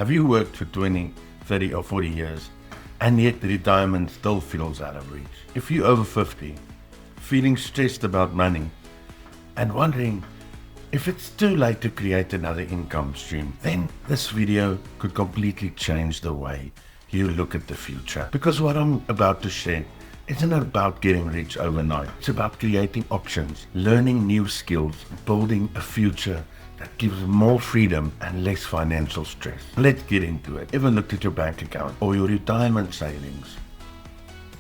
Have you worked for 20, 30 or 40 years and yet retirement still feels out of reach? If you're over 50, feeling stressed about money and wondering if it's too late to create another income stream, then this video could completely change the way you look at the future. Because what I'm about to share isn't about getting rich overnight. It's about creating options, learning new skills, building a future that gives more freedom and less financial stress. Let's get into it. Ever looked at your bank account or your retirement savings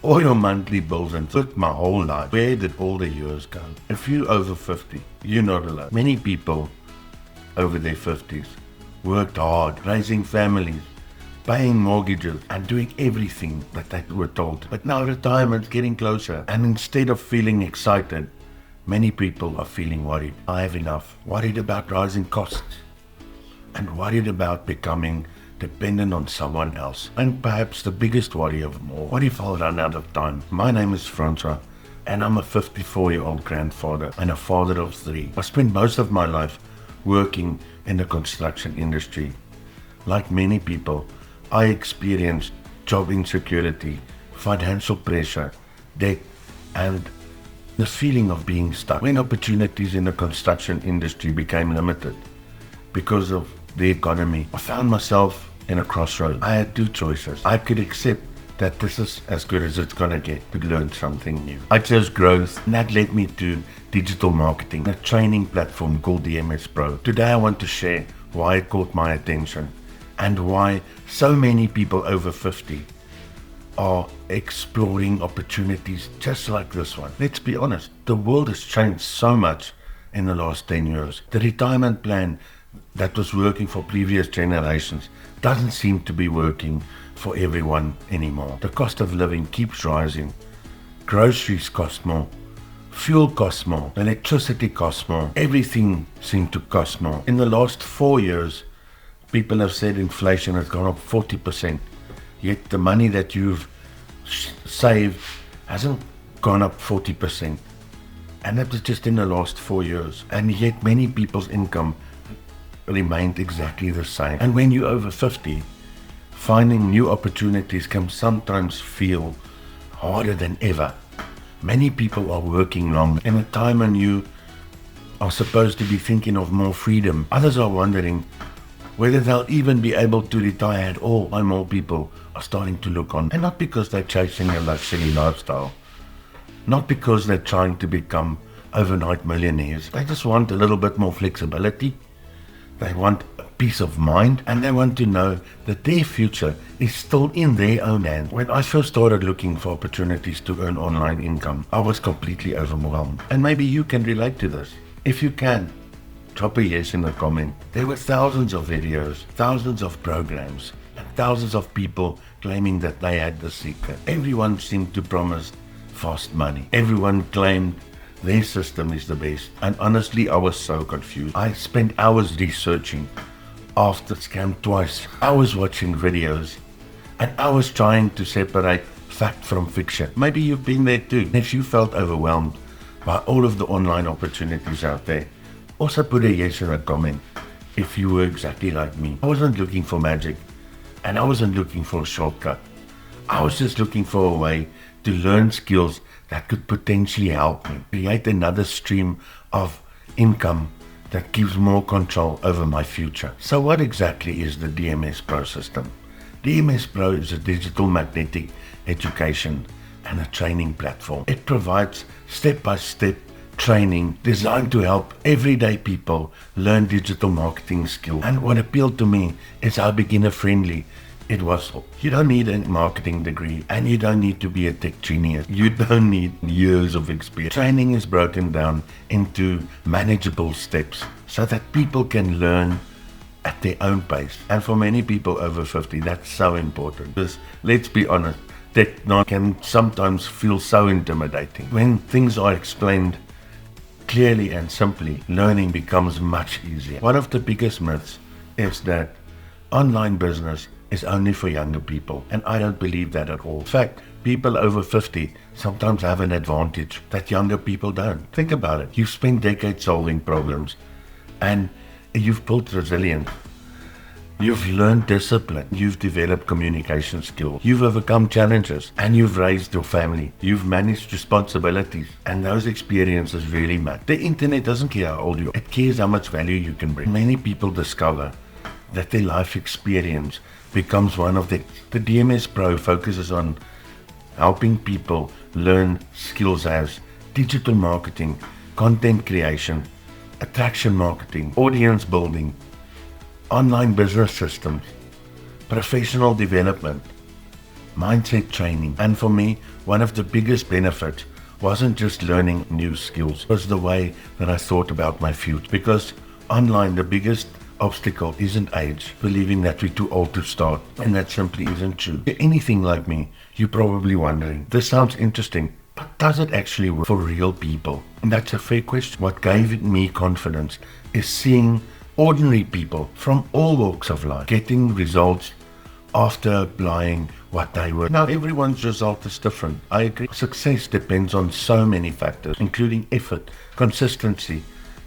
or your monthly bills and thought, my whole life, where did all the years go? If you're over 50, you're not alone. Many people over their 50s worked hard, raising families, paying mortgages and doing everything that they were told. But now retirement's getting closer, and instead of feeling excited, many people are feeling worried. I have enough. Worried about rising costs and worried about becoming dependent on someone else. And perhaps the biggest worry of them all, what if I'll run out of time? My name is Francois and I'm a 54-year-old grandfather and a father of 3. I spent most of my life working in the construction industry. Like many people, I experienced job insecurity, financial pressure, debt, and the feeling of being stuck. When opportunities in the construction industry became limited because of the economy, I found myself in a crossroads. I had 2 choices. I could accept that this is as good as it's gonna get to learn something new. I chose growth, and that led me to digital marketing, a training platform called DMS Pro. Today I want to share why it caught my attention and why so many people over 50 are exploring opportunities just like this one. Let's be honest, the world has changed so much in the last 10 years. The retirement plan that was working for previous generations doesn't seem to be working for everyone anymore. The cost of living keeps rising. Groceries cost more. Fuel costs more. Electricity costs more. Everything seems to cost more. In the last 4 years, people have said inflation has gone up 40%. Yet the money that you've saved hasn't gone up 40%. And that was just in the last 4 years. And yet many people's income remained exactly the same. And when you're over 50, finding new opportunities can sometimes feel harder than ever. Many people are working long in a time when you are supposed to be thinking of more freedom. Others are wondering whether they'll even be able to retire at all. Why more people are starting to look on. And not because they're chasing a luxury lifestyle. Not because they're trying to become overnight millionaires. They just want a little bit more flexibility. They want a peace of mind, and they want to know that their future is still in their own hands. When I first started looking for opportunities to earn online income, I was completely overwhelmed. And maybe you can relate to this. If you can, drop a yes in the comment. There were thousands of videos, thousands of programs, and thousands of people claiming that they had the secret. Everyone seemed to promise fast money. Everyone claimed their system is the best. And honestly, I was so confused. I spent hours researching after scammed twice. I was watching videos and I was trying to separate fact from fiction. Maybe you've been there too. If you felt overwhelmed by all of the online opportunities out there, also put a yes in a comment if you were exactly like me. I wasn't looking for magic and I wasn't looking for a shortcut. I was just looking for a way to learn skills that could potentially help me create another stream of income that gives more control over my future. So what exactly is the DMS Pro system? DMS Pro is a digital magnetic education and a training platform. It provides step-by-step training designed to help everyday people learn digital marketing skills. And what appealed to me is how beginner-friendly it was. You don't need a marketing degree and you don't need to be a tech genius. You don't need years of experience. Training is broken down into manageable steps so that people can learn at their own pace. And for many people over 50, that's so important. Because let's be honest, technology can sometimes feel so intimidating. When things are explained clearly and simply, learning becomes much easier. One of the biggest myths is that online business is only for younger people, and I don't believe that at all. In fact, people over 50 sometimes have an advantage that younger people don't. Think about it. You've spent decades solving problems, and you've built resilience. You've learned discipline. You've developed communication skills. You've overcome challenges and you've raised your family. You've managed responsibilities, and those experiences really matter. The internet doesn't care how old you are. It cares how much value you can bring. Many people discover that their life experience becomes one of the DMS Pro focuses on helping people learn skills as digital marketing, content creation, attraction marketing, audience building, online business systems, professional development, mindset training. And for me, one of the biggest benefits wasn't just learning new skills, it was the way that I thought about my future. Because online, the biggest obstacle isn't age, believing that we're too old to start, and that simply isn't true. If you're anything like me, you're probably wondering, this sounds interesting, but does it actually work for real people? And that's a fair question. What gave me confidence is seeing ordinary people from all walks of life getting results after applying what they were. Now, everyone's result is different. I agree. Success depends on so many factors, including effort, consistency,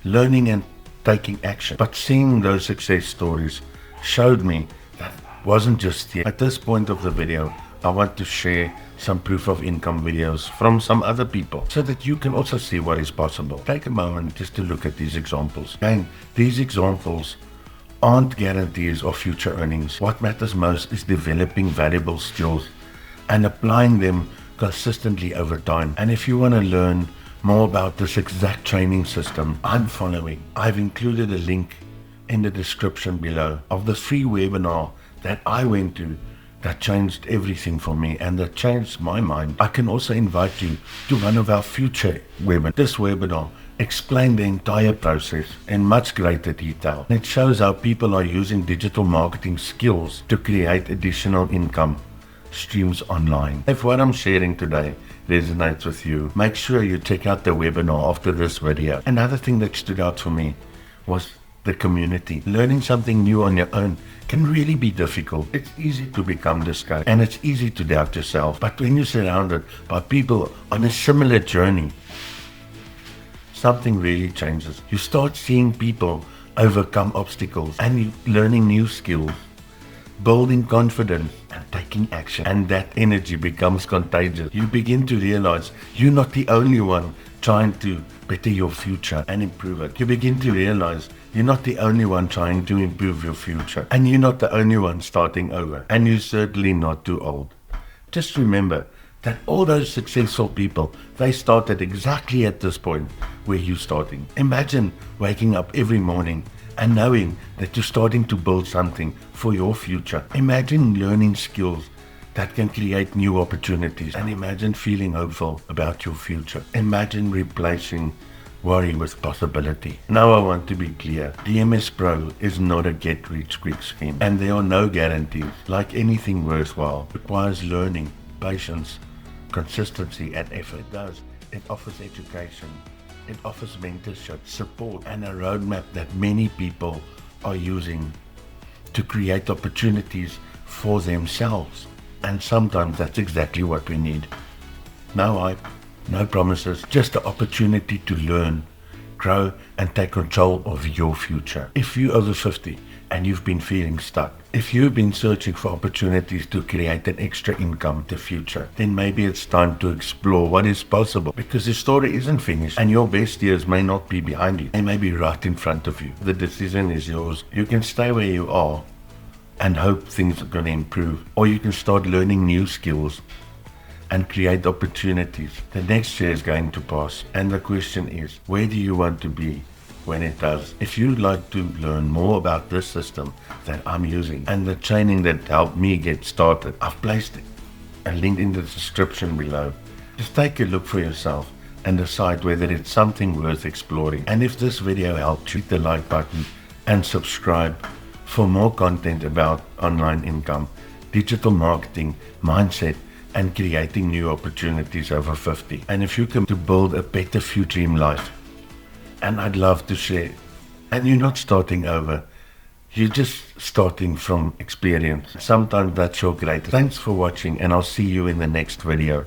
learning and taking action. But seeing those success stories showed me that wasn't just here. At this point of the video, I want to share some proof of income videos from some other people so that you can also see what is possible. Take a moment just to look at these examples. And these examples aren't guarantees of future earnings. What matters most is developing valuable skills and applying them consistently over time. And if you want to learn more about this exact training system I'm following, I've included a link in the description below of the free webinar that I went to that changed everything for me and that changed my mind. I can also invite you to one of our future webinars. This webinar explains the entire process in much greater detail. It shows how people are using digital marketing skills to create additional income streams online. If what I'm sharing today resonates with you, make sure you check out the webinar after this video. Another thing that stood out for me was the community. Learning something new on your own can really be difficult. It's easy to become discouraged and it's easy to doubt yourself. But when you're surrounded by people on a similar journey, something really changes. You start seeing people overcome obstacles and you're learning new skills, building confidence and taking action. And that energy becomes contagious. You begin to realize you're not the only one trying to better your future and improve it. You begin to realize you're not the only one trying to improve your future. And you're not the only one starting over. And you're certainly not too old. Just remember that all those successful people, they started exactly at this point where you're starting. Imagine waking up every morning and knowing that you're starting to build something for your future. Imagine learning skills that can create new opportunities. And imagine feeling hopeful about your future. Imagine replacing worry with possibility. Now I want to be clear. DMS Pro is not a get-rich-quick scheme. And there are no guarantees. Like anything worthwhile, it requires learning, patience, consistency and effort. It offers education. It offers mentorship, support, and a roadmap that many people are using to create opportunities for themselves. And sometimes that's exactly what we need. No promises, just the opportunity to learn, grow, and take control of your future. If you're over 50 and you've been feeling stuck, if you've been searching for opportunities to create an extra income in the future, then maybe it's time to explore what is possible, because the story isn't finished and your best years may not be behind you. They may be right in front of you. The decision is yours. You can stay where you are and hope things are going to improve, or you can start learning new skills and create opportunities. The next year is going to pass, and the question is, where do you want to be when it does? If you'd like to learn more about this system that I'm using and the training that helped me get started, I've placed a link in the description below. Just take a look for yourself and decide whether it's something worth exploring. And if this video helped you, hit the like button and subscribe for more content about online income, digital marketing, mindset, and creating new opportunities over 50. And if you can to build a better future in life, and I'd love to share, and you're not starting over, you're just starting from experience. Sometimes that's your greatest. Thanks for watching, and I'll see you in the next video.